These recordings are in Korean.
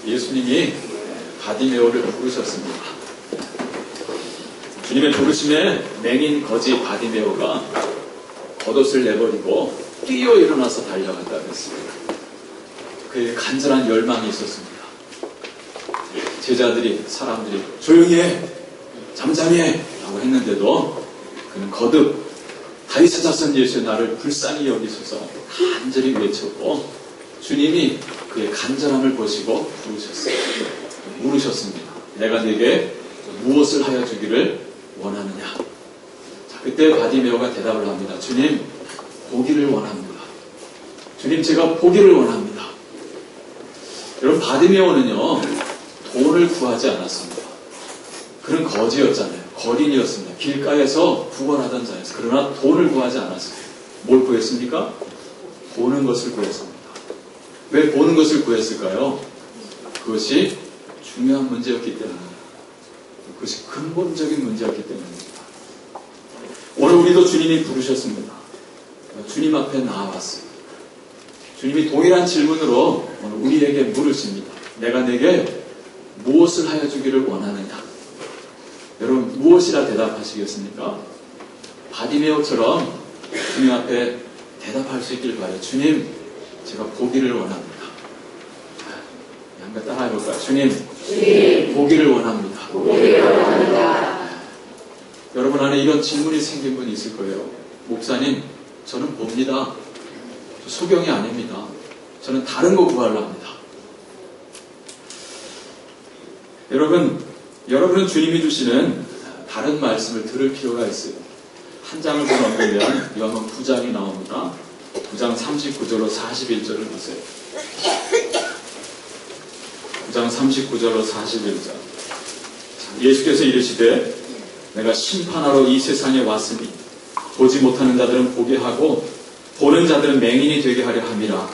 예수님이 바디메오를 부르셨습니다. 주님의 부르심에 맹인 거지 바디메오가 겉옷을 내버리고 뛰어 일어나서 달려갔다 그랬습니다. 그의 간절한 열망이 있었습니다. 제자들이, 사람들이 조용히 해, 잠잠히 해 라고 했는데도 그는 거듭 다윗의 자손 예수의 나를 불쌍히 여기소서 간절히 외쳤고, 주님이 그의 간절함을 보시고 물으셨습니다. 내가 네게 무엇을 하여 주기를 원하느냐? 자, 그때 바디메오가 대답을 합니다. 주님, 보기를 원합니다. 주님, 제가 보기를 원합니다. 여러분, 바디메오는요, 돈을 구하지 않았습니다. 그는 거지였잖아요. 거린이었습니다. 길가에서 구걸하던 자였어요. 그러나 돈을 구하지 않았어요. 뭘 구했습니까? 보는 것을 구했습니다. 왜 보는 것을 구했을까요? 그것이 중요한 문제였기 때문입니다. 그것이 근본적인 문제였기 때문입니다. 오늘 우리도 주님이 부르셨습니다. 주님 앞에 나와봤어요. 주님이 동일한 질문으로 오늘 우리에게 물으십니다. 내가 내게 무엇을 하여 주기를 원하느냐? 여러분, 무엇이라 대답하시겠습니까? 바디메오처럼 주님 앞에 대답할 수 있길 바라요. 주님, 제가 보기를 원합니다. 한번 따라해볼까요? 주님, 보기를 원합니다. 보기를 원합니다. 여러분 안에 이런 질문이 생긴 분이 있을 거예요. 목사님, 저는 봅니다. 소경이 아닙니다. 저는 다른 거 구하려 합니다. 여러분은 주님이 주시는 다른 말씀을 들을 필요가 있어요. 한 장을 더 넘기면 요한복음 9장이 나옵니다. 9장 39절로 41절을 보세요. 9장 39절로 41절. 예수께서 이르시되 내가 심판하러 이 세상에 왔으니 보지 못하는 자들은 보게 하고 보는 자들은 맹인이 되게 하려 함이라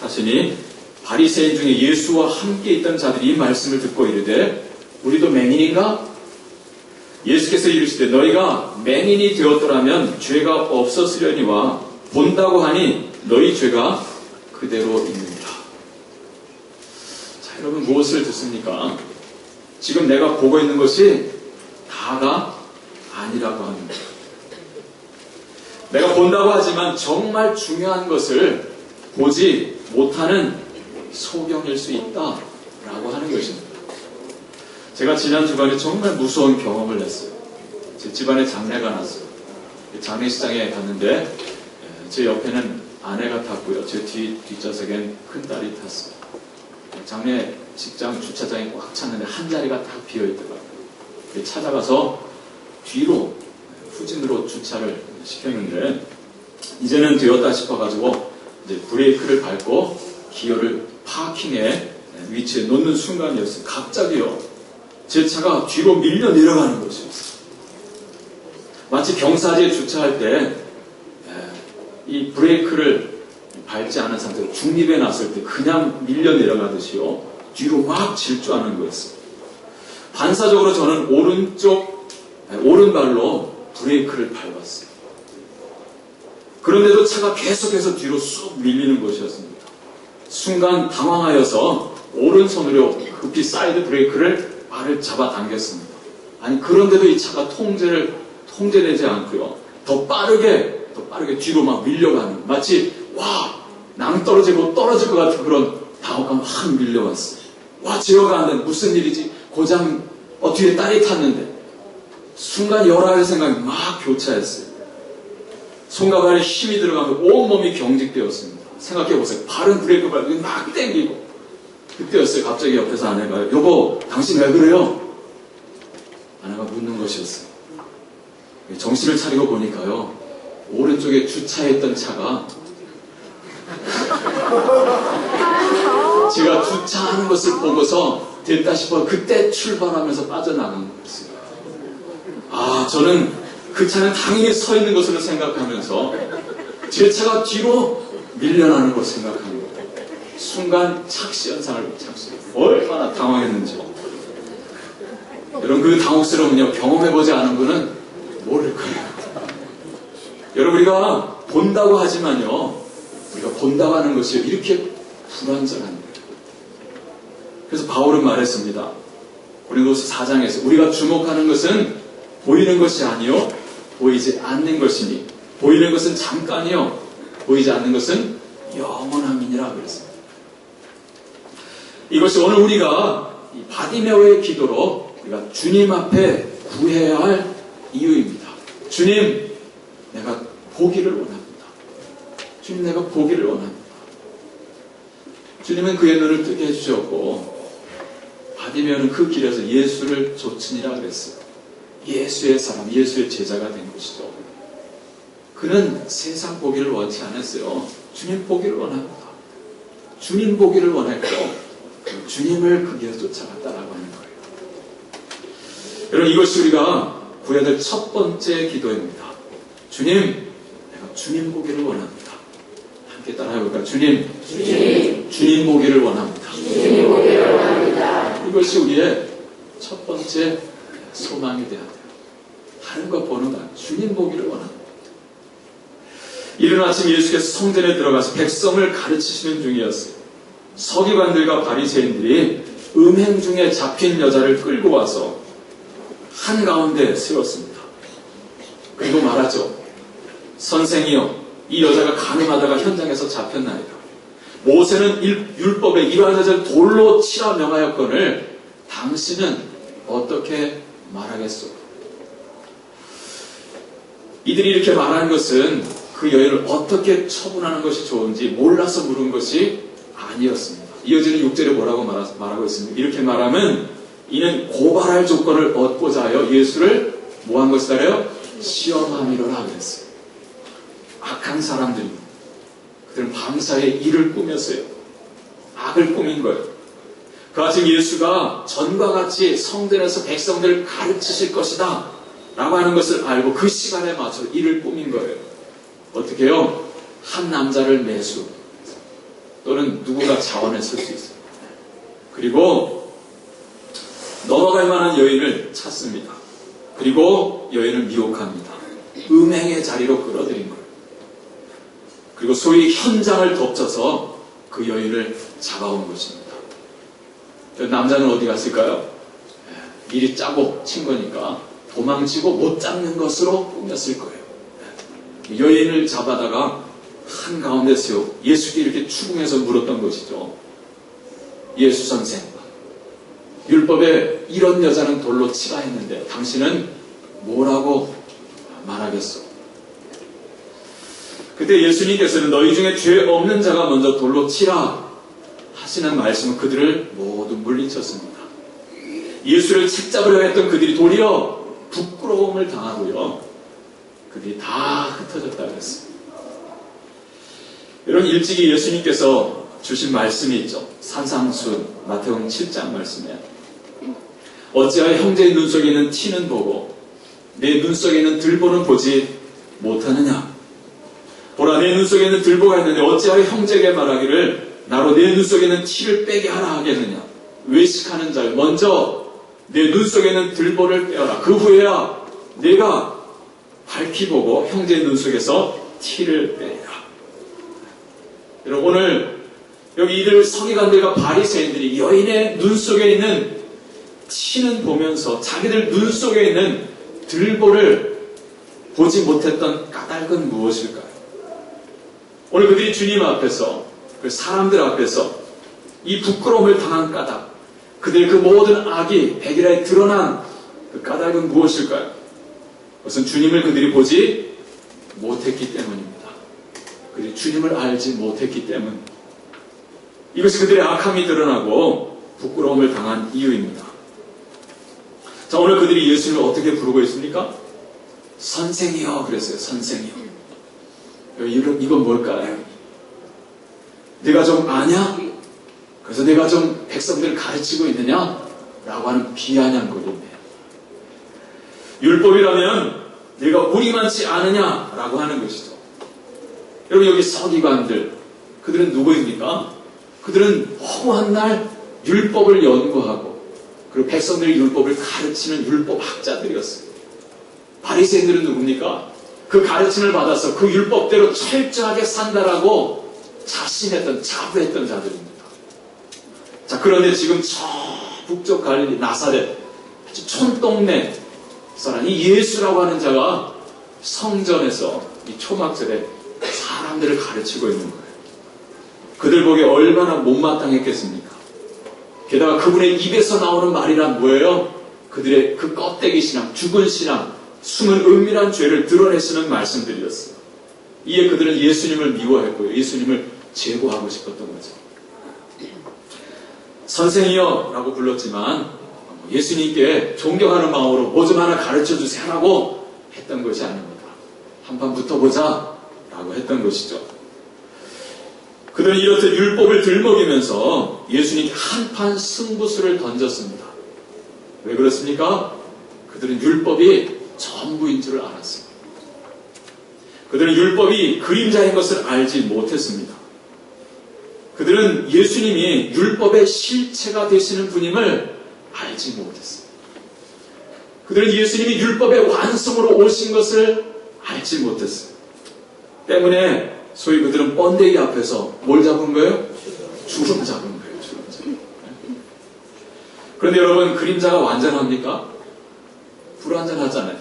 하시니, 바리새인 중에 예수와 함께 있던 자들이 이 말씀을 듣고 이르되 우리도 맹인인가? 예수께서 이르시되 너희가 맹인이 되었더라면 죄가 없었으려니와 본다고 하니 너희 죄가 그대로 있느니라. 자, 여러분, 무엇을 듣습니까? 지금 내가 보고 있는 것이 다가 아니라고 합니다. 내가 본다고 하지만 정말 중요한 것을 보지 못하는 소경일 수 있다라고 하는 것입니다. 제가 지난 주간에 정말 무서운 경험을 했어요. 제 집안에 장례가 났어요. 장례식장에 갔는데 제 옆에는 아내가 탔고요. 제 뒷좌석엔 큰딸이 탔어요. 장례식장 주차장이 꽉 찼는데 한 자리가 딱 비어있더라고요. 찾아가서 뒤로 후진으로 주차를 시켰는데 이제는 되었다 싶어가지고 이제 브레이크를 밟고 기어를 파킹에 위치에 놓는 순간이었어요. 갑자기요, 제 차가 뒤로 밀려 내려가는 것이었어요. 마치 경사지에 주차할 때 이 브레이크를 밟지 않은 상태로 중립에 놨을 때 그냥 밀려 내려가듯이요, 뒤로 막 질주하는 거였어요. 반사적으로 저는 오른발로 브레이크를 밟았어요. 그런데도 차가 계속해서 뒤로 쑥 밀리는 것이었습니다. 순간 당황하여서 오른손으로 급히 사이드 브레이크를 발을 잡아당겼습니다. 아니, 그런데도 이 차가 통제되지 않고요, 더 빠르게 뒤로 막 밀려가는, 마치 낭떠러지고 떨어질 것 같은 그런 당혹감 확 밀려왔어요. 제어가 안 되는, 무슨 일이지? 고장, 뒤에 딸이 탔는데. 순간 여러 가지 생각이 막 교차했어요. 손과 발에 힘이 들어가면 온몸이 경직되었습니다. 생각해보세요. 발은 브레이크 밟고 막 땡기고. 그때였어요. 갑자기 옆에서 아내가, 여보, 당신 왜 그래요? 아내가 묻는 것이었어요. 정신을 차리고 보니까요, 오른쪽에 주차했던 차가 제가 주차하는 것을 보고서 됐다 싶어 그때 출발하면서 빠져나간 거였어요. 저는 그 차는 당연히 서 있는 것으로 생각하면서 제 차가 뒤로 밀려나는 것을 생각합니다. 순간 착시 현상을 착시해요. 얼마나 당황했는지. 여러분, 그 당혹스러움은요, 경험해보지 않은 분은 모를 거예요. 여러분, 우리가 본다고 하지만요, 우리가 본다고 하는 것이 이렇게 불완전한 거예요. 그래서 바울은 말했습니다. 고린도서 4장에서 우리가 주목하는 것은 보이는 것이 아니요 보이지 않는 것이니 보이는 것은 잠깐이요 보이지 않는 것은 영원함이니라 그랬습니다. 이것이 오늘 우리가 이 바디메오의 기도로 우리가 주님 앞에 구해야 할 이유입니다. 주님, 내가 보기를 원합니다. 주님, 내가 보기를 원합니다. 주님은 그의 눈을 뜨게 해주셨고 바디메오는 그 길에서 예수를 좇으니라 그랬어요. 예수의 사람, 예수의 제자가 된 것이죠. 그는 세상 보기를 원치 않았어요. 주님 보기를 원합니다. 주님 보기를 원했고 그 주님을 그 길에 쫓아갔다라고 하는 거예요. 여러분, 이것이 우리가 구해야 될 첫 번째 기도입니다. 주님, 내가 주님 보기를 원합니다. 함께 따라해볼까요? 주님, 주님 보기를 원합니다. 주님 보기를 원합니다. 이것이 우리의 첫 번째 소망이 되어야 돼요. 다른 것 보는 거 아니에요. 주님 보기를 원합니다. 이른 아침 예수께서 성전에 들어가서 백성을 가르치시는 중이었어요. 서기관들과 바리새인들이 음행 중에 잡힌 여자를 끌고 와서 한가운데 세웠습니다. 그리고 말하죠. 선생이여, 이 여자가 간음하다가 현장에서 잡혔나이다. 모세는 율법에 이러한 여자를 돌로 치라 명하였거늘 당신은 어떻게 말하겠소? 이들이 이렇게 말한 것은 그 여인을 어떻게 처분하는 것이 좋은지 몰라서 물은 것이 아니었습니다. 이어지는 6절에 뭐라고 말하고 있습니다. 이렇게 말하면 이는 고발할 조건을 얻고자 하여 예수를 뭐한 것이다래요? 시험함이로라 그랬어요. 악한 사람들입니다. 그들은 밤사이에 일을 꾸몄어요. 악을 꾸민 거예요. 그같이 예수가 전과 같이 성전에서 백성들을 가르치실 것이다 라고 하는 것을 알고 그 시간에 맞춰 일을 꾸민 거예요. 어떻게 해요? 한 남자를 매수 또는 누구가 자원했을 수 있어요. 그리고 넘어갈 만한 여인을 찾습니다. 그리고 여인을 미혹합니다. 음행의 자리로 끌어들인 거예요. 그리고 소위 현장을 덮쳐서 그 여인을 잡아온 것입니다. 남자는 어디 갔을까요? 미리 짜고 친 거니까 도망치고 못 잡는 것으로 꾸몄을 거예요. 여인을 잡아다가 한가운데 세우고 예수께 이렇게 추궁해서 물었던 것이죠. 예수 선생, 율법에 이런 여자는 돌로 치라 했는데 당신은 뭐라고 말하겠소? 그때 예수님께서는 너희 중에 죄 없는 자가 먼저 돌로 치라 하시는 말씀은 그들을 모두 물리쳤습니다. 예수를 책잡으려 했던 그들이 도리어 부끄러움을 당하고요. 그들이 다 흩어졌다 그랬어요. 여러분, 일찍이 예수님께서 주신 말씀이 있죠. 산상순 마태복음 7장 말씀에 어찌하여 형제의 눈 속에 있는 티는 보고 내 눈 속에 있는 들보는 보지 못하느냐. 보라, 내 눈 속에 있는 들보가 있는데 어찌하여 형제에게 말하기를 나로 내 눈 속에 있는 티를 빼게 하라 하겠느냐. 외식하는 자여, 먼저 내 눈 속에 있는 들보를 빼어라. 그 후에야 내가 밝히 보고 형제의 눈 속에서 티를 빼라. 여러분, 오늘 여기 이들 서기관들과 바리새인들이 여인의 눈 속에 있는 티는 보면서 자기들 눈 속에 있는 들보를 보지 못했던 까닭은 무엇일까요? 오늘 그들이 주님 앞에서, 그 사람들 앞에서 이 부끄러움을 당한 까닭, 그들의 그 모든 악이 백일하에 드러난 그 까닭은 무엇일까요? 그것은 주님을 그들이 보지 못했기 때문입니다. 그들이 주님을 알지 못했기 때문. 이것이 그들의 악함이 드러나고 부끄러움을 당한 이유입니다. 자, 오늘 그들이 예수님을 어떻게 부르고 있습니까? 선생이여 그랬어요. 선생이여. 이건 뭘까요? 내가 좀 아냐? 그래서 내가 좀 백성들을 가르치고 있느냐? 라고 하는 비아냥거리입니다. 율법이라면 내가 우리 많지 않으냐? 라고 하는 것이죠. 여러분, 여기 서기관들, 그들은 누구입니까? 그들은 허무한 날 율법을 연구하고 그리고 백성들의 율법을 가르치는 율법학자들이었어요. 바리새인들은 누굽니까? 그 가르침을 받아서 그 율법대로 철저하게 산다라고 자신했던, 자부했던 자들입니다. 자, 그런데 지금 저 북쪽 갈릴리 나사렛 아주 촌동네 사람이 예수라고 하는 자가 성전에서 이 초막절에 사람들을 가르치고 있는 거예요. 그들 보기에 얼마나 못마땅했겠습니까? 게다가 그분의 입에서 나오는 말이란 뭐예요? 그들의 그 껍데기 신앙, 죽은 신앙, 숨은 은밀한 죄를 드러내시는 말씀들이었어요. 이에 그들은 예수님을 미워했고요. 예수님을 제거하고 싶었던 거죠. 선생이여 라고 불렀지만 예수님께 존경하는 마음으로 뭐 좀 하나 가르쳐 주세요라고 했던 것이 아닙니다. 한판 붙어보자 라고 했던 것이죠. 그들은 이렇듯 율법을 들먹이면서 예수님께 한판 승부수를 던졌습니다. 왜 그렇습니까? 그들은 율법이 전부인 줄 알았습니다. 그들은 율법이 그림자인 것을 알지 못했습니다. 그들은 예수님이 율법의 실체가 되시는 분임을 알지 못했습니다. 그들은 예수님이 율법의 완성으로 오신 것을 알지 못했어요. 때문에 소위 그들은 번데기 앞에서 뭘 잡은 거예요? 주름 잡은 거예요. 주름 잡은 거예요. 그런데 여러분, 그림자가 완전합니까? 불완전하잖아요.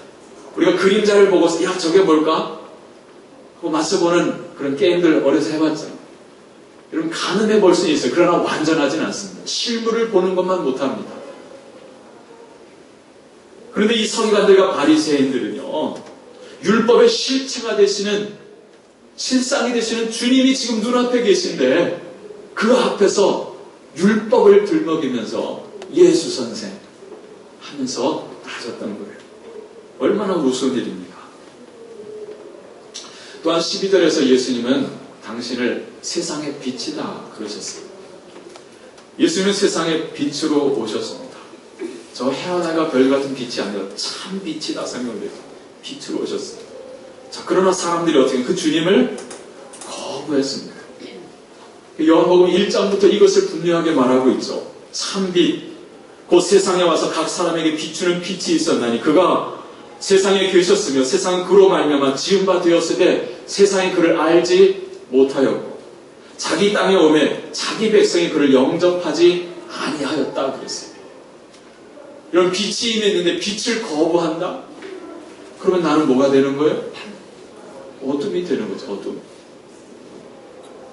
우리가 그림자를 보고서 야 저게 뭘까? 하고 맞서보는 그런 게임들 어려서 해봤잖아요. 여러분 가늠해 볼 수는 있어요. 그러나 완전하진 않습니다. 실물을 보는 것만 못합니다. 그런데 이 서기관들과 바리새인들은요, 율법의 실체가 되시는, 실상이 되시는 주님이 지금 눈앞에 계신데 그 앞에서 율법을 들먹이면서 예수 선생 하면서 따졌던 거예요. 얼마나 무서운 일입니까? 또한 12절에서 예수님은 당신을 세상의 빛이다 그러셨어요. 예수님은 세상의 빛으로 오셨습니다. 저 해하나가 별 같은 빛이 아니라 참 빛이다 생각돼요. 빛으로 오셨어요. 자, 그러나 사람들이 어떻게 그 주님을 거부했습니다. 요한복음 1장부터 이것을 분명하게 말하고 있죠. 참 빛, 곧 세상에 와서 각 사람에게 비추는 빛이 있었나니 그가 세상에 계셨으며 세상은 그로 말미암아 지은 바 되었을 때 세상이 그를 알지 못하였고 자기 땅에 오매 자기 백성이 그를 영접하지 아니하였다 그랬어요. 이런 빛이 있는데 빛을 거부한다? 그러면 나는 뭐가 되는 거예요? 어둠이 되는 거죠. 어둠.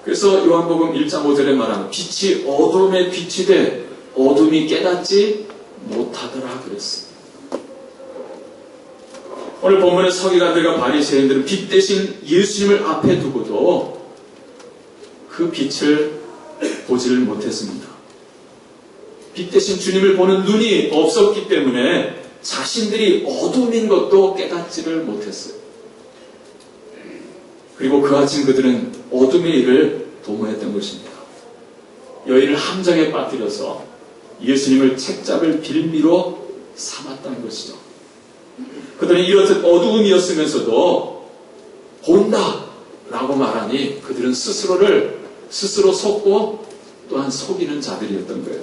그래서 요한복음 1장 5절에 말하는 빛이 어둠의 빛이 돼 어둠이 깨닫지 못하더라 그랬어요. 오늘 본문의 서기관들과 바리새인들은 빛 대신 예수님을 앞에 두고도 그 빛을 보지를 못했습니다. 빛 대신 주님을 보는 눈이 없었기 때문에 자신들이 어둠인 것도 깨닫지를 못했어요. 그리고 그 아침 그들은 어둠의 일을 도모했던 것입니다. 여인을 함정에 빠뜨려서 예수님을 책잡을 빌미로 삼았던 것이죠. 그들은 이렇듯 어두움이었으면서도 본다 라고 말하니 그들은 스스로 속고 또한 속이는 자들이었던 거예요.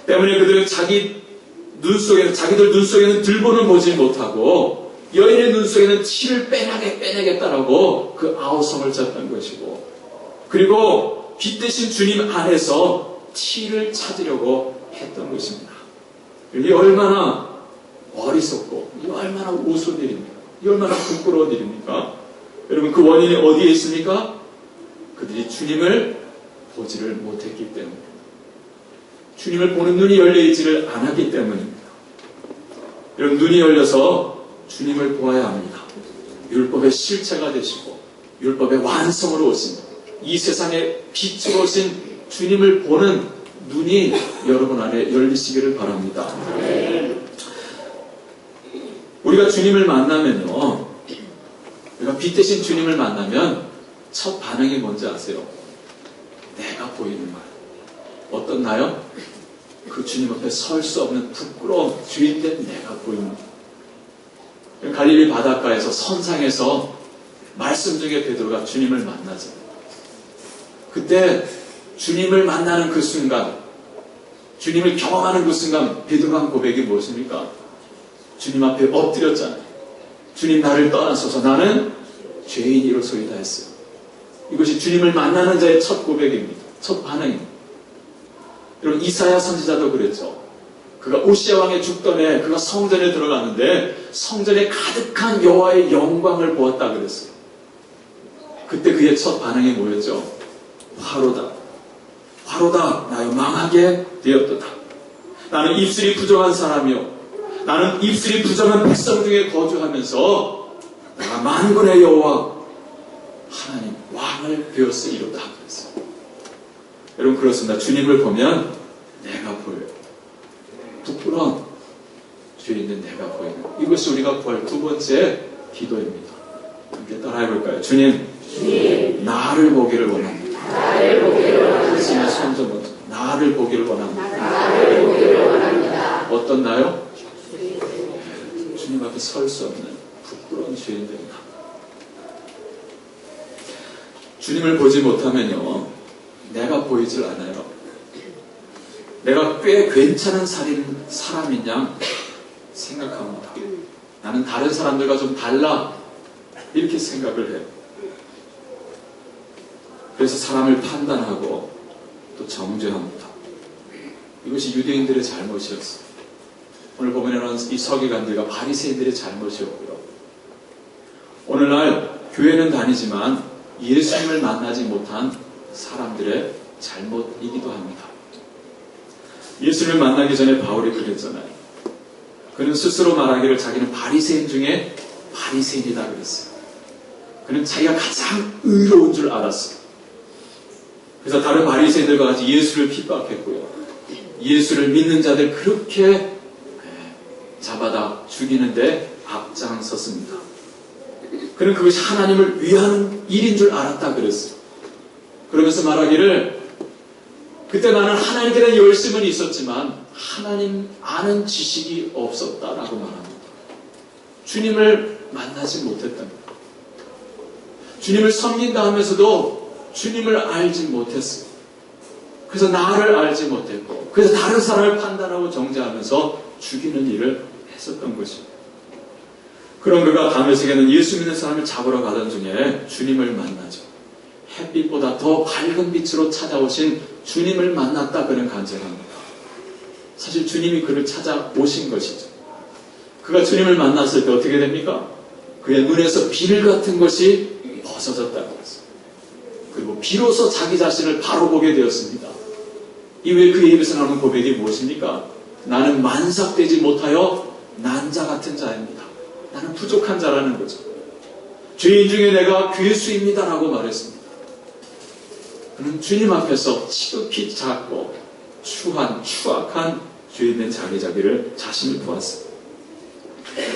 때문에 그들은 자기들 눈 속에는 들보는 보지 못하고 여인의 눈 속에는 티를 빼내겠다라고 그 아우성을 쳤던 것이고, 그리고 빛 대신 주님 안에서 티를 찾으려고 했던 것입니다. 이게 얼마나 어리석고 이 얼마나 우스운 일입니까? 이 얼마나 부끄러운 일입니까? 여러분, 그 원인이 어디에 있습니까? 그들이 주님을 보지를 못했기 때문입니다. 주님을 보는 눈이 열려있지를 않았기 때문입니다. 여러분, 눈이 열려서 주님을 보아야 합니다. 율법의 실체가 되시고 율법의 완성으로 오신 이 세상의 빛으로 오신 주님을 보는 눈이 여러분 안에 열리시기를 바랍니다. 우리가 주님을 만나면요, 우리가 빛 대신 주님을 만나면 첫 반응이 뭔지 아세요? 내가 보이는 말. 어떤 나요? 그 주님 앞에 설 수 없는 부끄러운 주인된 내가 보이는 말. 갈릴리 바닷가에서 선상에서 말씀 중에 베드로가 주님을 만나죠. 그때 주님을 만나는 그 순간, 주님을 경험하는 그 순간 베드로가 한 고백이 무엇입니까? 주님 앞에 엎드렸잖아요. 주님, 나를 떠나소서, 나는 죄인이로소이다 했어요. 이것이 주님을 만나는 자의 첫 고백입니다. 첫 반응입니다. 여러분 이사야 선지자도 그랬죠. 그가 우시야 왕의 죽던 해 그가 성전에 들어갔는데 성전에 가득한 여호와의 영광을 보았다 그랬어요. 그때 그의 첫 반응이 뭐였죠? 화로다. 화로다. 나여 망하게 되었도다. 나는 입술이 부정한 사람이요. 나는 입술이 부정한 백성 중에 거주하면서 내가 만군의 여호와 하나님 왕을 배웠으리로다 그랬어요. 여러분 그렇습니다. 주님을 보면 내가 보여요. 부끄러운 죄 있는 내가 보이는 이것이 우리가 구할 두 번째 기도입니다. 함께 따라해볼까요? 주님, 나를 보기를 원합니다. 나를 보기를 원합니다. 가슴에 손 좀 얹어. 나를 보기를 원합니다. 나를 보기를 원합니다. 어떤 나요? 주님 앞에 설 수 없는 부끄러운 죄인들입니다. 주님을 보지 못하면요, 내가 보이질 않아요. 내가 꽤 괜찮은 사람인 양 생각합니다. 나는 다른 사람들과 좀 달라 이렇게 생각을 해요. 그래서 사람을 판단하고 또 정죄합니다. 이것이 유대인들의 잘못이었어요. 오늘 보면은 이 서기관들과 바리새인들의 잘못이었고요. 오늘날 교회는 다니지만 예수님을 만나지 못한 사람들의 잘못이기도 합니다. 예수님을 만나기 전에 바울이 그랬잖아요. 그는 스스로 말하기를 자기는 바리새인 중에 바리새인이다 그랬어요. 그는 자기가 가장 의로운 줄 알았어요. 그래서 다른 바리새인들과 같이 예수를 핍박했고요. 예수를 믿는 자들 그렇게 잡아다 죽이는데 앞장섰습니다. 그는 그것이 하나님을 위한 일인 줄 알았다 그랬어요. 그러면서 말하기를 그때 나는 하나님께 대한 열심은 있었지만 하나님 아는 지식이 없었다라고 말합니다. 주님을 만나지 못했답니다. 주님을 섬긴다 하면서도 주님을 알지 못했어요. 그래서 나를 알지 못했고 그래서 다른 사람을 판단하고 정죄하면서 죽이는 일을 했었던 것입니다. 그런 그가 다메섹에는 예수 믿는 사람을 잡으러 가던 중에 주님을 만나죠. 햇빛보다 더 밝은 빛으로 찾아오신 주님을 만났다 그는 간증합니다. 사실 주님이 그를 찾아오신 것이죠. 그가 주님을 만났을 때 어떻게 됩니까? 그의 눈에서 비늘 같은 것이 벗어졌다고 했어요. 그리고 비로소 자기 자신을 바로 보게 되었습니다. 이후에 그의 입에서 나오는 고백이 무엇입니까? 나는 만삭되지 못하여 난자 같은 자입니다. 나는 부족한 자라는 거죠. 죄인 중에 내가 괴수입니다라고 말했습니다. 그는 주님 앞에서 지극히 작고 추악한 죄인된 자기를 자신을 보았습니다.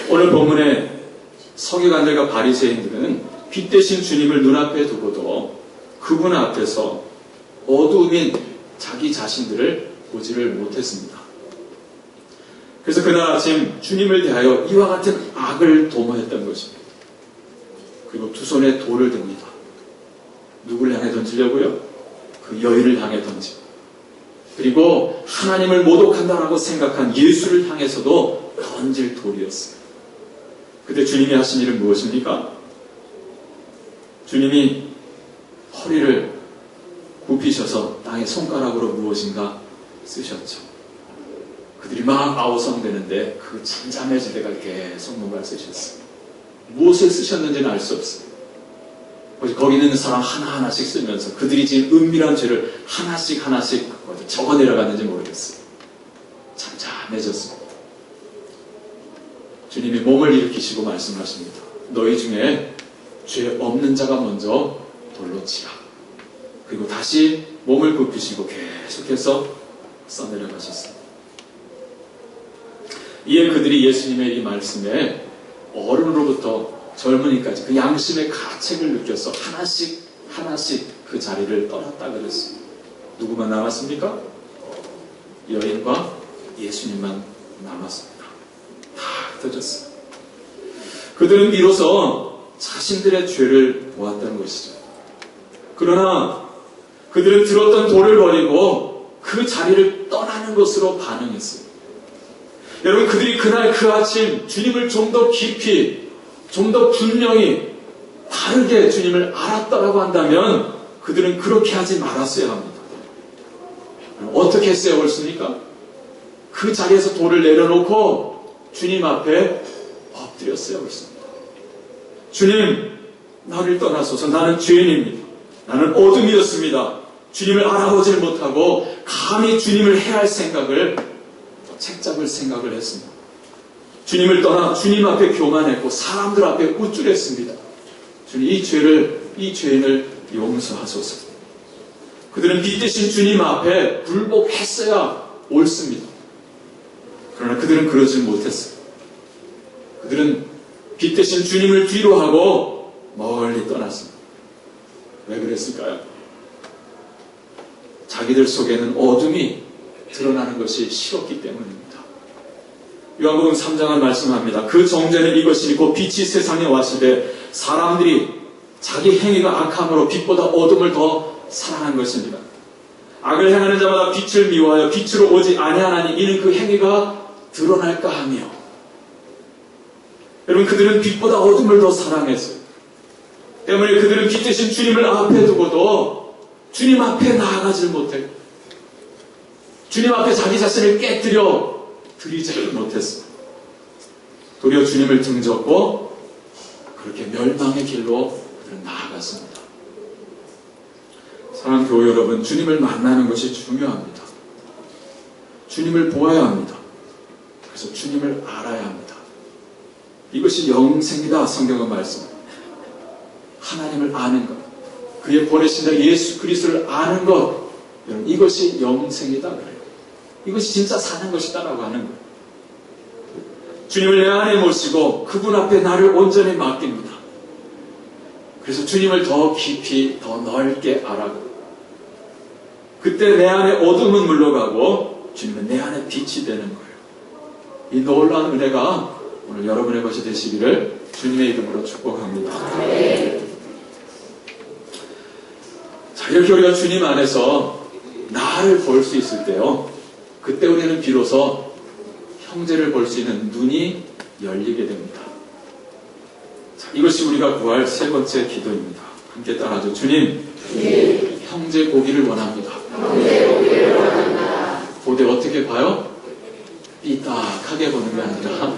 오늘 본문의 서기관들과 바리새인들은 빛 대신 주님을 눈앞에 두고도 그분 앞에서 어두움인 자기 자신들을 보지를 못했습니다. 그래서 그날 아침 주님을 대하여 이와 같은 악을 도모했던 것입니다. 그리고 두 손에 돌을 듭니다. 누구를 향해 던지려고요? 그 여인을 향해 던지고 그리고 하나님을 모독한다라고 생각한 예수를 향해서도 던질 돌이었어요. 그때 주님이 하신 일은 무엇입니까? 주님이 허리를 굽히셔서 땅에 손가락으로 무엇인가 쓰셨죠. 그들이 막 아우성되는데 그 잠잠해질 때가 계속 뭔가를 쓰셨어요. 무엇을 쓰셨는지는 알 수 없어요. 거기 있는 사람 하나하나씩 쓰면서 그들이 지은 은밀한 죄를 하나씩 적어 내려갔는지 모르겠어요. 잠잠해졌습니다. 주님이 몸을 일으키시고 말씀하십니다. 너희 중에 죄 없는 자가 먼저 돌로 치라. 그리고 다시 몸을 굽히시고 계속해서 써내려가셨습니다. 이에 그들이 예수님의 이 말씀에 어른으로부터 젊은이까지 그 양심의 가책을 느껴서 하나씩 그 자리를 떠났다 그랬어요. 누구만 남았습니까? 여인과 예수님만 남았습니다. 다 흩어졌어요. 그들은 비로소 자신들의 죄를 보았다는 것이죠. 그러나 그들은 들었던 돌을 버리고 그 자리를 떠나는 것으로 반응했어요. 여러분 그들이 그날 그 아침 주님을 좀 더 깊이 좀 더 분명히 다르게 주님을 알았다라고 한다면 그들은 그렇게 하지 말았어야 합니다. 어떻게 했어야 옳습니까? 그 자리에서 돌을 내려놓고 주님 앞에 엎드렸어야 옳습니다. 주님, 나를 떠나소서. 나는 죄인입니다. 나는 어둠이었습니다. 주님을 알아보질 못하고 감히 주님을 해할 생각을, 책잡을 생각을 했습니다. 주님을 떠나 주님 앞에 교만했고 사람들 앞에 우쭐했습니다. 주님, 이 죄인을 용서하소서. 그들은 빛되신 주님 앞에 굴복했어야 옳습니다. 그러나 그들은 그러지 못했어요. 그들은 빛되신 주님을 뒤로 하고 멀리 떠났습니다. 왜 그랬을까요? 자기들 속에는 어둠이 드러나는 것이 싫었기 때문입니다. 요한복음 3장은 말씀합니다. 그 정죄는 이것이니 곧 빛이 세상에 왔을 때 사람들이 자기 행위가 악함으로 빛보다 어둠을 더 사랑한 것입니다. 악을 행하는 자마다 빛을 미워하여 빛으로 오지 아니하나니 이는 그 행위가 드러날까 하며. 여러분, 그들은 빛보다 어둠을 더 사랑했어요. 때문에 그들은 빛 대신 주님을 앞에 두고도 주님 앞에 나아가질 못했고 주님 앞에 자기 자신을 깨뜨려 드리지를 못했어요. 도리어 주님을 등졌고 그렇게 멸망의 길로 그들은 나아갔습니다. 사랑하는 교회 여러분, 주님을 만나는 것이 중요합니다. 주님을 보아야 합니다. 그래서 주님을 알아야 합니다. 이것이 영생이다. 성경은 말씀합니다. 하나님을 아는 것, 그의 보내신 예수 그리스도를 아는 것, 여러분, 이것이 영생이다 그래요. 이것이 진짜 사는 것이다라고 하는 거예요. 주님을 내 안에 모시고 그분 앞에 나를 온전히 맡깁니다. 그래서 주님을 더 깊이 더 넓게 알아가고, 그때 내 안에 어둠은 물러가고 주님은 내 안에 빛이 되는 거예요. 이 놀라운 은혜가 오늘 여러분의 것이 되시기를 주님의 이름으로 축복합니다. 자, 이렇게 우리가 주님 안에서 나를 볼 수 있을 때요, 그때 우리는 비로소 형제를 볼 수 있는 눈이 열리게 됩니다. 자, 이것이 우리가 구할 세 번째 기도입니다. 함께 따라하죠. 주님, 형제 보기를 원합니다. 보되 어떻게 봐요? 삐딱하게 보는 게 아니라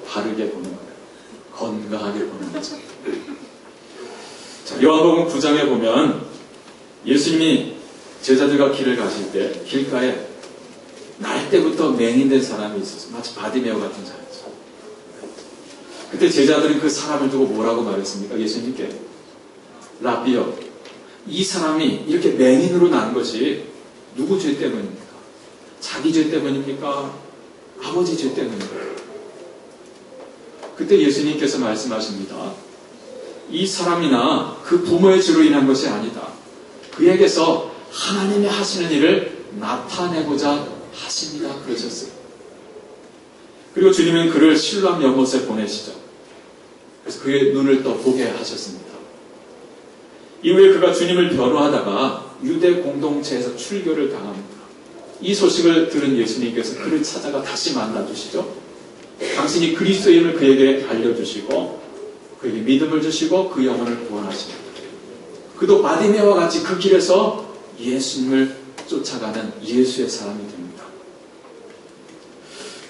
바르게 보는 거예요. 건강하게 보는 거죠. 자, 요한복음 9장에 보면 예수님이 제자들과 길을 가실 때 길가에 날 때부터 맹인된 사람이 있었어요. 마치 바디메오 같은 자였죠. 그때 제자들은 그 사람을 두고 뭐라고 말했습니까? 예수님께, 라비여, 이 사람이 이렇게 맹인으로 난 것이 누구 죄 때문입니까? 자기 죄 때문입니까? 아버지 죄 때문입니까? 그때 예수님께서 말씀하십니다. 이 사람이나 그 부모의 죄로 인한 것이 아니다. 그에게서 하나님의 하시는 일을 나타내고자 하십니다. 그러셨어요. 그리고 주님은 그를 실로암 연못에 보내시죠. 그래서 그의 눈을 또 보게 하셨습니다. 이후에 그가 주님을 변호하다가 유대 공동체에서 출교를 당합니다. 이 소식을 들은 예수님께서 그를 찾아가 다시 만나주시죠. 당신이 그리스도임을 그에게 알려주시고 그에게 믿음을 주시고 그 영혼을 구원하십니다. 그도 바디메오와 같이 그 길에서 예수님을 쫓아가는 예수의 사람이 됩니다.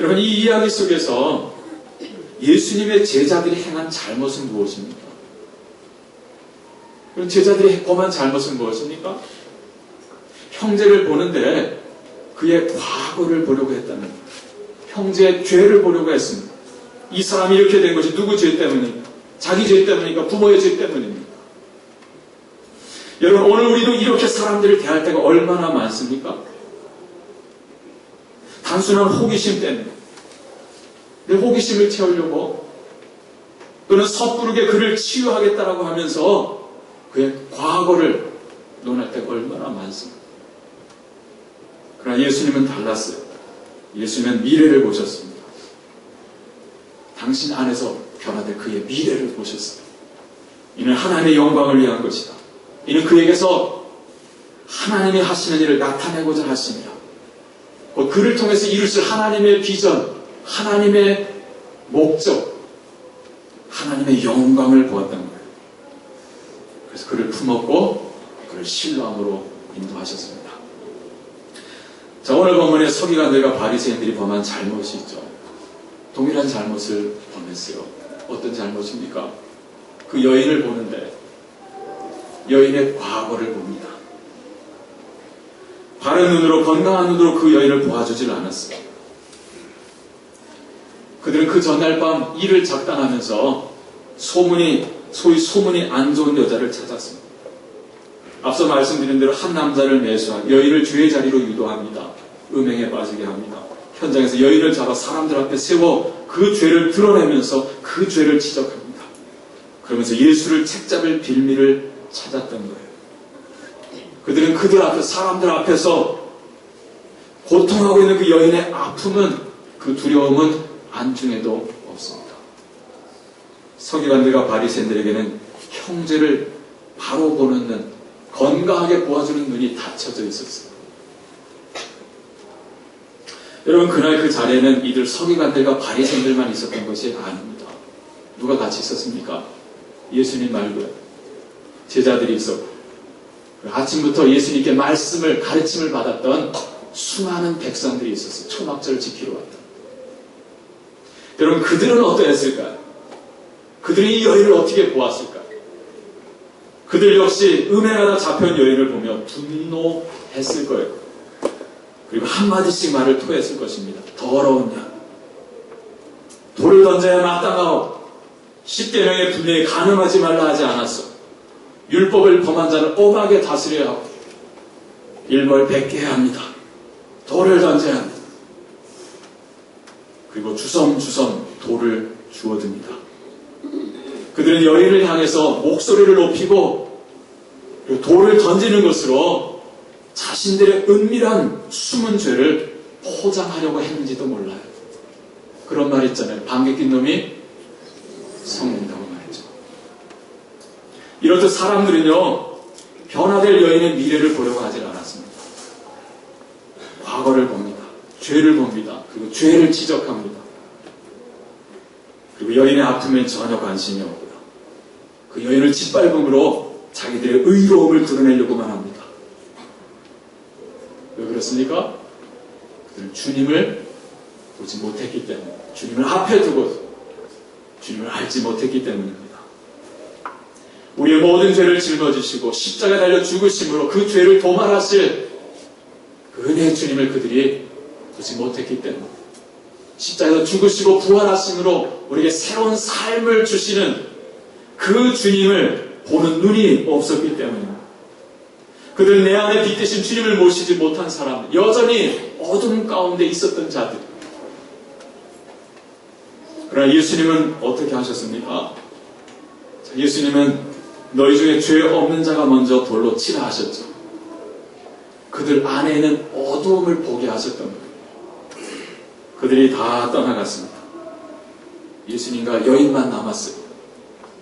여러분, 이 이야기 속에서 예수님의 제자들이 행한 잘못은 무엇입니까? 그럼 제자들이 범한 잘못은 무엇입니까? 형제를 보는데 그의 과거를 보려고 했다는 거예요. 형제의 죄를 보려고 했습니다. 이 사람이 이렇게 된 것이 누구 죄 때문입니까? 자기 죄 때문입니까? 부모의 죄 때문입니까? 여러분, 오늘 우리도 이렇게 사람들을 대할 때가 얼마나 많습니까? 단순한 호기심 때문에 내 호기심을 채우려고, 또는 섣부르게 그를 치유하겠다라고 하면서 그의 과거를 논할 때가 얼마나 많습니까? 그러나 예수님은 달랐어요. 예수님은 미래를 보셨습니다. 당신 안에서 변화될 그의 미래를 보셨어요. 이는 하나님의 영광을 위한 것이다. 이는 그에게서 하나님이 하시는 일을 나타내고자 하십니다. 그를 통해서 이루실 하나님의 비전, 하나님의 목적, 하나님의 영광을 보았던 거예요. 그래서 그를 품었고 그를 신뢰함으로 인도하셨습니다. 자, 오늘 본문의 서기관들과 바리새인들이 범한 잘못이 있죠. 동일한 잘못을 범했어요. 어떤 잘못입니까? 그 여인을 보는데 여인의 과거를 봅니다. 바른 눈으로, 건강한 눈으로 그 여인을 보아주질 않았어요. 그들은 그 전날 밤 일을 작당하면서 소위 소문이 안 좋은 여자를 찾았습니다. 앞서 말씀드린 대로 한 남자를 매수한 여인을 죄의 자리로 유도합니다. 음행에 빠지게 합니다. 현장에서 여인을 잡아 사람들 앞에 세워 그 죄를 드러내면서 그 죄를 지적합니다. 그러면서 예수를 책잡을 빌미를 찾았던 거예요. 그들은 그들 앞에, 사람들 앞에서 고통하고 있는 그 여인의 아픔은, 그 두려움은 안중에도 없습니다. 서기관들과 바리새인들에게는 형제를 바로 보는 눈, 건강하게 보아주는 눈이 닫혀져 있었어요. 여러분, 그날 그 자리에는 이들 서기관들과 바리새인들만 있었던 것이 아닙니다. 누가 같이 있었습니까? 예수님 말고요. 제자들이 있었고, 아침부터 예수님께 말씀을, 가르침을 받았던 수많은 백성들이 있었어요. 초막절을 지키러 왔다. 여러분, 그들은 어떠했을까요? 그들이 이 여인을 어떻게 보았을까요? 그들 역시 음행하다 잡혀온 여인을 보며 분노했을 거예요. 그리고 한마디씩 말을 토했을 것입니다. 더러운 년, 돌을 던져야 마땅하오. 10계명에 분명히 간음하지 말라 하지 않았어. 율법을 범한 자는 엄하게 다스려야 하고 일벌백계해야 합니다. 돌을 던져야 합니다. 그리고 주섬주섬 돌을 주워듭니다. 그들은 여인을 향해서 목소리를 높이고 돌을 던지는 것으로 자신들의 은밀한 숨은 죄를 포장하려고 했는지도 몰라요. 그런 말 있잖아요. 방귀 낀 놈이 성낸다고 말했죠. 이렇듯 사람들은요, 변화될 여인의 미래를 보려고 하질 않았습니다. 과거를 봅니다. 죄를 봅니다. 그리고 죄를 지적합니다. 그리고 여인의 아픔엔 전혀 관심이 없고요. 그 여인을 짓밟음으로 자기들의 의로움을 드러내려고만 합니다. 왜 그렇습니까? 그들은 주님을 보지 못했기 때문에, 주님을 앞에 두고 주님을 알지 못했기 때문입니다. 우리의 모든 죄를 짊어지시고 십자가에 달려 죽으심으로 그 죄를 도말하실 그 은혜의 주님을 그들이 보지 못했기 때문에, 십자가에서 죽으시고 부활하심으로 우리에게 새로운 삶을 주시는 그 주님을 보는 눈이 없었기 때문입니다. 그들은 내 안에 빛되신 주님을 모시지 못한 사람들, 여전히 어둠 가운데 있었던 자들. 그러나 예수님은 어떻게 하셨습니까? 예수님은 너희 중에 죄 없는 자가 먼저 돌로 치라 하셨죠. 그들 안에는 어두움을 보게 하셨던 거예요. 그들이 다 떠나갔습니다. 예수님과 여인만 남았어요.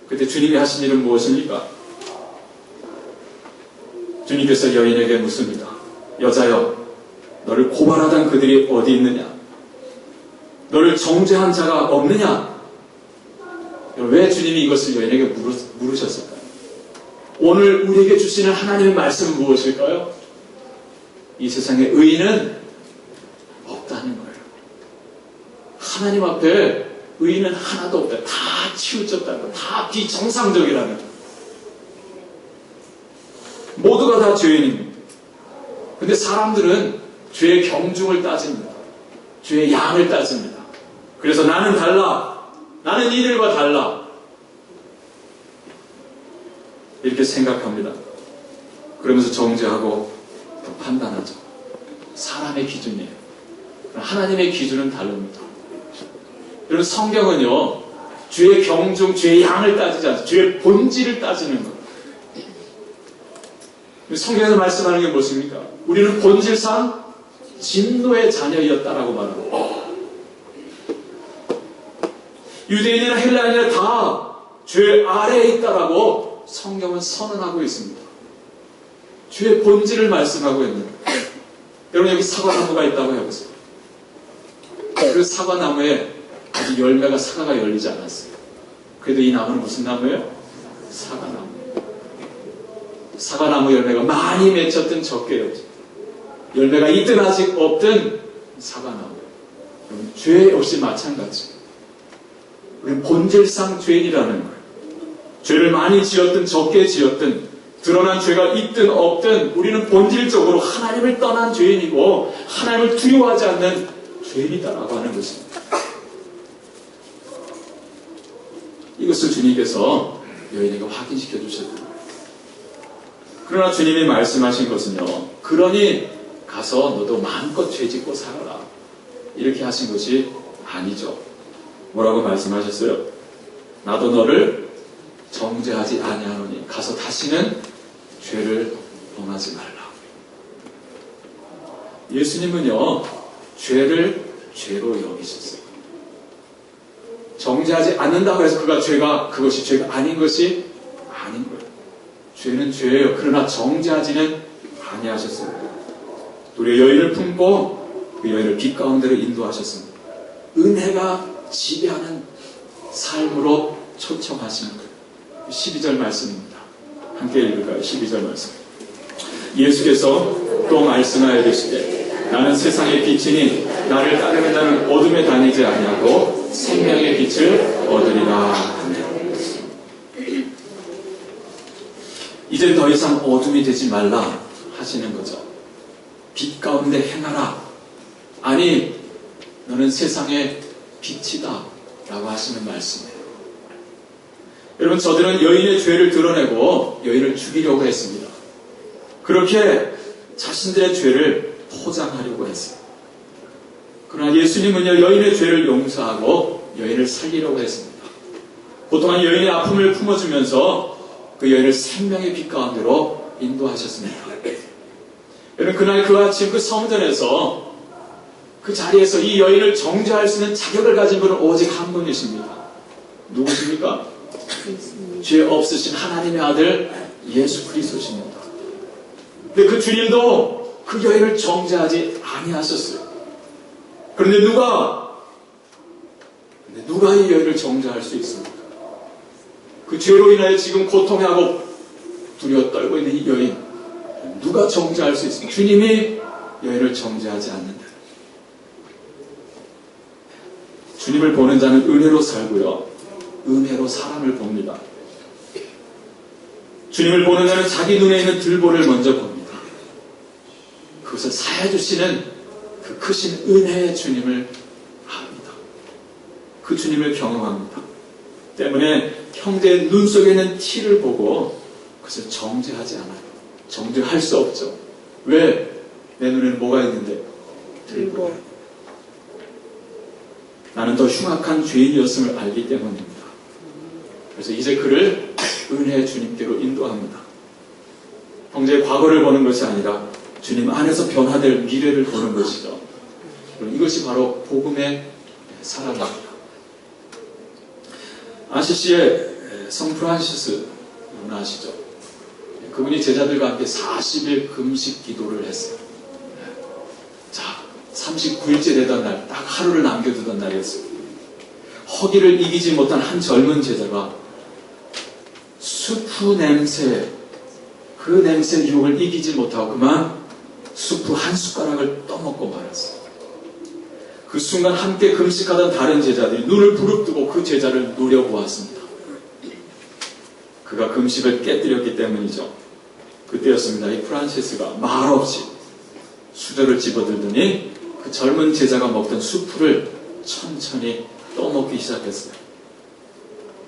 그때 주님이 하신 일은 무엇입니까? 주님께서 여인에게 묻습니다. 여자여, 너를 고발하던 그들이 어디 있느냐? 너를 정죄한 자가 없느냐? 왜 주님이 이것을 여인에게 물으셨을까요? 오늘 우리에게 주시는 하나님의 말씀은 무엇일까요? 이 세상에 의인은 없다는 거예요. 하나님 앞에 의인은 하나도 없다. 다 치우쳤다는 거예요. 다 비정상적이라는 거예요. 모두가 다 죄인입니다. 근데 사람들은 죄의 경중을 따집니다. 죄의 양을 따집니다. 그래서 나는 달라. 나는 이들과 달라. 이렇게 생각합니다. 그러면서 정죄하고 또 판단하죠. 사람의 기준이에요. 하나님의 기준은 다릅니다. 여러분, 성경은요, 죄의 경중, 죄의 양을 따지지 않습니다. 죄의 본질을 따지는 거예요. 성경에서 말씀하는 게 무엇입니까? 우리는 본질상 진노의 자녀이었다라고 말합니다. 유대인이나 헬라인이나 다 죄 아래에 있다라고 성경은 선언하고 있습니다. 죄의 본질을 말씀하고 있는 거예요. 여러분, 여기 사과나무가 있다고 해보세요. 그 사과나무에 아직 열매가, 사과가 열리지 않았어요. 그래도 이 나무는 무슨 나무예요? 사과나무. 사과나무 열매가 많이 맺혔든 적게 열지. 열매가 있든 아직 없든 사과나무. 죄 역시 마찬가지. 우리는 본질상 죄인이라는 거예요. 죄를 많이 지었든 적게 지었든 드러난 죄가 있든 없든 우리는 본질적으로 하나님을 떠난 죄인이고 하나님을 두려워하지 않는 죄인이다라고 하는 것입니다. 이것을 주님께서 여인에게 확인시켜 주셨다. 그러나 주님이 말씀하신 것은요, 그러니 가서 너도 마음껏 죄짓고 살아라, 이렇게 하신 것이 아니죠. 뭐라고 말씀하셨어요? 나도 너를 정죄하지 아니하노니 가서 다시는 죄를 범하지 말라. 예수님은요, 죄를 죄로 여기셨어요. 정죄하지 않는다고 해서 그것이 죄가 아닌 것이 아닌 거예요. 죄는 죄예요. 그러나 정죄하지는 아니하셨어요. 우리 여인을 품고 그 여인을 빛 가운데로 인도하셨습니다. 은혜가 지배하는 삶으로 초청하시는 거예요. 12절 말씀입니다. 함께 읽을까요? 12절 말씀. 예수께서 또 말씀하여 이르시되 나는 세상의 빛이니 나를 따르는 자는 어둠에 다니지 아니하고 생명의 빛을 얻으리라 하며. 이제 더 이상 어둠이 되지 말라 하시는 거죠. 빛 가운데 행하라. 아니, 너는 세상의 빛이다 라고 하시는 말씀이에요. 여러분, 저들은 여인의 죄를 드러내고 여인을 죽이려고 했습니다. 그렇게 자신들의 죄를 포장하려고 했어요. 그러나 예수님은요, 여인의 죄를 용서하고 여인을 살리려고 했습니다. 고통한 여인의 아픔을 품어주면서 그 여인을 생명의 빛 가운데로 인도하셨습니다. 여러분, 그날 그 아침 그 성전에서 그 자리에서 이 여인을 정죄할 수 있는 자격을 가진 분은 오직 한 분이십니다. 누구십니까? 죄 없으신 하나님의 아들 예수 그리스도십니다. 근데 그 주님도 그 여인을 정죄하지 아니하셨어요. 그런데 누가 이 여인을 정죄할 수 있습니까? 그 죄로 인하여 지금 고통하고 두려워 떨고 있는 이 여인, 누가 정죄할 수 있습니까? 주님이 여인을 정죄하지 않는다. 주님을 보는 자는 은혜로 살고요, 은혜로 사람을 봅니다. 주님을 보는 자는 자기 눈에 있는 들보를 먼저 봅니다. 그것을 사해주시는 그 크신 은혜의 주님을 압니다. 그 주님을 경험합니다. 때문에 형제의 눈 속에 있는 티를 보고 그것을 정죄하지 않아요. 정죄할 수 없죠. 왜? 내 눈에는 뭐가 있는데? 들보. 나는 더 흉악한 죄인이었음을 알기 때문입니다. 그래서 이제 그를 은혜의 주님께로 인도합니다. 형제의 과거를 보는 것이 아니라 주님 안에서 변화될 미래를 보는 것이죠. 이것이 바로 복음의 사랑입니다. 아시시의 성 프란시스, 여러분 아시죠? 그분이 제자들과 함께 40일 금식 기도를 했어요. 자, 39일째 되던 날, 딱 하루를 남겨두던 날이었어요. 허기를 이기지 못한 한 젊은 제자가 수프 냄새, 그 냄새 유혹을 이기지 못하고 그만 수프 한 숟가락을 떠먹고 말았어요. 그 순간 함께 금식하던 다른 제자들이 눈을 부릅뜨고 그 제자를 노려보았습니다. 그가 금식을 깨뜨렸기 때문이죠. 그때였습니다. 이 프란시스가 말없이 수저를 집어들더니 그 젊은 제자가 먹던 수프를 천천히 떠먹기 시작했어요.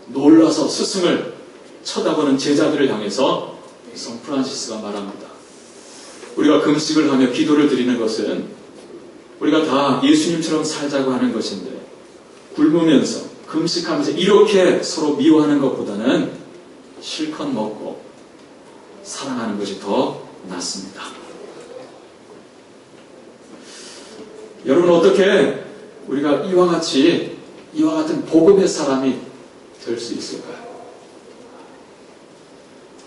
놀라서 스승을 쳐다보는 제자들을 향해서 성 프란시스가 말합니다. 우리가 금식을 하며 기도를 드리는 것은 우리가 다 예수님처럼 살자고 하는 것인데, 굶으면서 금식하면서 이렇게 서로 미워하는 것보다는 실컷 먹고 사랑하는 것이 더 낫습니다. 여러분, 어떻게 우리가 이와 같은 복음의 사람이 될 수 있을까요?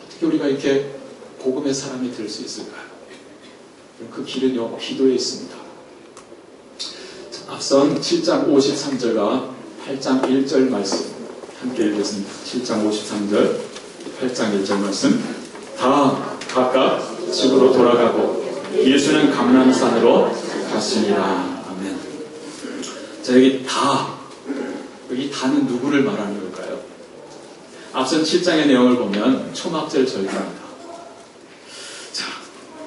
어떻게 우리가 이렇게 복음의 사람이 될 수 있을까요? 그 길은요, 기도에 있습니다. 앞선 7장 53절과 8장 1절 말씀 함께 읽겠습니다. 7장 53절, 8장 1절 말씀. 다 각각 집으로 돌아가고 예수는 감람산으로 가시니라. 아멘. 자, 여기 다는 누구를 말하는 걸까요? 앞선 7장의 내용을 보면 초막절 절기입니다. 자,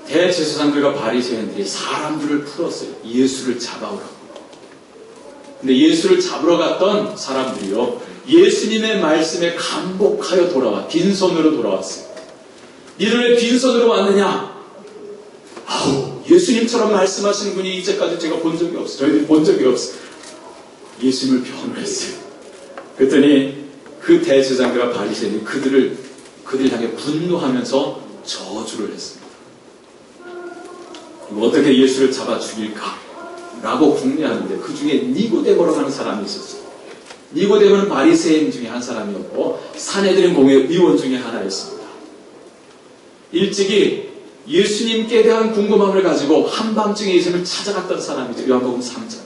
대제사장들과 바리새인들이 사람들을 풀었어요. 예수를 잡아오라고. 근데 예수를 잡으러 갔던 사람들이요, 예수님의 말씀에 감복하여 돌아와 빈손으로 돌아왔어요. 니들 왜 빈손으로 왔느냐? 아우, 예수님처럼 말씀하시는 분이 이제까지 제가 본 적이 없어요. 저희들이 본 적이 없어요. 예수님을 변호했어요. 그랬더니 그 대제사장들과 바리새인이 그들을 향해 분노하면서 저주를 했습니다. 어떻게 예수를 잡아 죽일까? 라고 궁리하는데 그 중에 니고데모라고 하는 사람이 있었어요. 니고데모는 바리새인 중에 한 사람이었고 산헤드린 공회 의원 중에 하나였습니다. 일찍이 예수님께 대한 궁금함을 가지고 한밤중에 예수님을 찾아갔던 사람이죠. 요한복음 3장.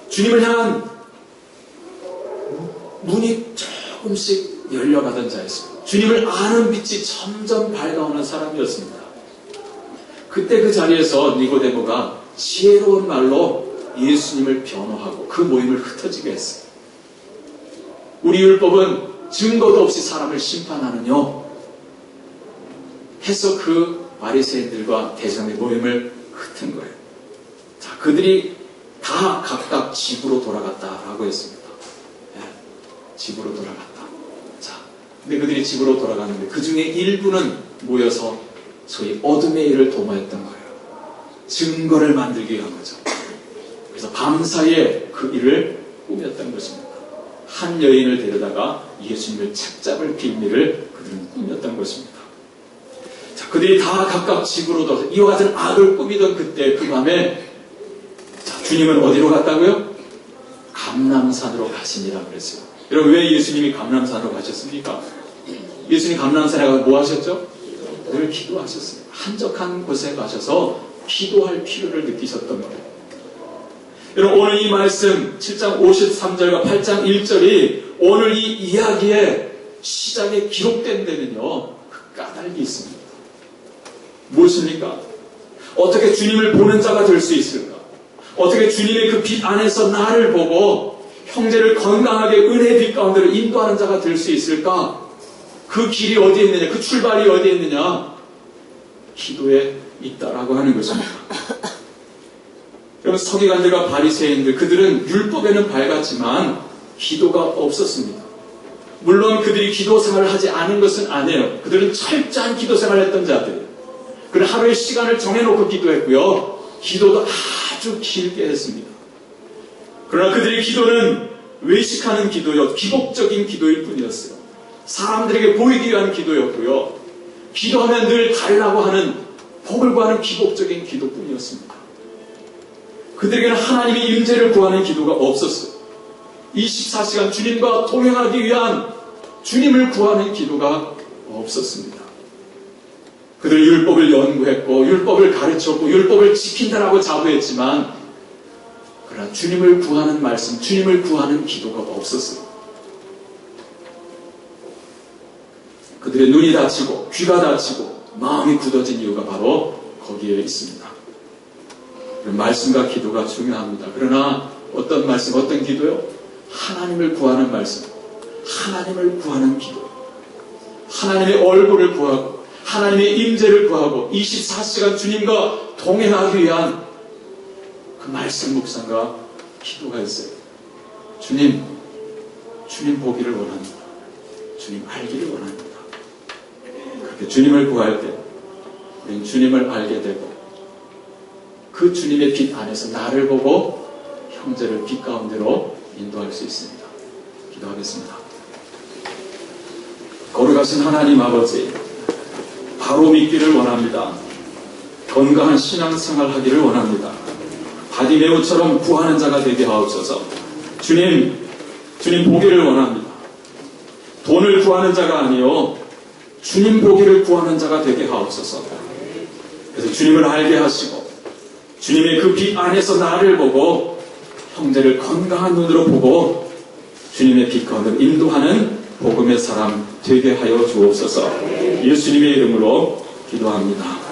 주님을 향한 문이 조금씩 열려가던 자였습니다. 주님을 아는 빛이 점점 밝아오는 사람이었습니다. 그때 그 자리에서 니고데모가 지혜로운 말로 예수님을 변호하고 그 모임을 흩어지게 했어요. 우리 율법은 증거도 없이 사람을 심판하느뇨 해서 그 바리새인들과 대제사장의 모임을 흩은 거예요. 자, 그들이 다 각각 집으로 돌아갔다라고 했습니다. 네, 집으로 돌아갔다. 자, 근데 그들이 집으로 돌아갔는데 그 중에 일부는 모여서 소위 어둠의 일을 도모했던 거예요. 증거를 만들기 위한 거죠. 그래서 밤사이에 그 일을 꾸몄던 것입니다. 한 여인을 데려다가 예수님을 책잡을 빌미를 그들은 꾸몄던 것입니다. 자, 그들이 다 각각 집으로 돌아서 이와 같은 악을 꾸미던 그때 그 밤에 자, 주님은 어디로 갔다고요? 감람산으로 가시니라 그랬어요. 여러분, 왜 예수님이 감람산으로 가셨습니까? 예수님 감람산에 가서 뭐 하셨죠? 늘 기도하셨어요. 한적한 곳에 가셔서 기도할 필요를 느끼셨던 거예요. 여러분, 오늘 이 말씀 7장 53절과 8장 1절이 오늘 이 이야기의 시작에 기록된 데는요, 그 까닭이 있습니다. 무엇입니까? 어떻게 주님을 보는 자가 될 수 있을까? 어떻게 주님의 그 빛 안에서 나를 보고 형제를 건강하게 은혜의 빛 가운데로 인도하는 자가 될 수 있을까? 그 길이 어디에 있느냐? 그 출발이 어디에 있느냐? 기도에 있다라고 하는 것입니다. 여러분, 서기관들과 바리새인들, 그들은 율법에는 밝았지만 기도가 없었습니다. 물론 그들이 기도 생활을 하지 않은 것은 아니에요. 그들은 철저한 기도 생활을 했던 자들이에요. 그는 하루의 시간을 정해놓고 기도했고요. 기도도 아주 길게 했습니다. 그러나 그들의 기도는 외식하는 기도요, 기복적인 기도일 뿐이었어요. 사람들에게 보이기 위한 기도였고요. 기도하면 늘 달라고 하는, 복을 구하는 기복적인 기도뿐이었습니다. 그들에게는 하나님의 임재를 구하는 기도가 없었어요. 24시간 주님과 동행하기 위한 주님을 구하는 기도가 없었습니다. 그들 율법을 연구했고 율법을 가르쳤고 율법을 지킨다라고 자부했지만 그러나 주님을 구하는 말씀, 주님을 구하는 기도가 없었어요. 그들의 눈이 다치고 귀가 다치고 마음이 굳어진 이유가 바로 거기에 있습니다. 말씀과 기도가 중요합니다. 그러나 어떤 말씀, 어떤 기도요? 하나님을 구하는 말씀, 하나님을 구하는 기도, 하나님의 얼굴을 구하고 하나님의 임재를 구하고 24시간 주님과 동행하기 위한 그 말씀 묵상과 기도가 있어요. 주님 보기를 원합니다. 주님 알기를 원합니다. 그렇게 주님을 구할 때 우리는 주님을 알게 되고 그 주님의 빛 안에서 나를 보고 형제를 빛 가운데로 인도할 수 있습니다. 기도하겠습니다. 거룩하신 하나님 아버지, 바로 믿기를 원합니다. 건강한 신앙생활 하기를 원합니다. 바디메오처럼 구하는 자가 되게 하옵소서. 주님 보기를 원합니다. 돈을 구하는 자가 아니요 주님 보기를 구하는 자가 되게 하옵소서. 그래서 주님을 알게 하시고 주님의 그 빛 안에서 나를 보고 형제를 건강한 눈으로 보고 주님의 빛 가운데로 인도하는 복음의 사람 되게 하여 주옵소서. 예수님의 이름으로 기도합니다.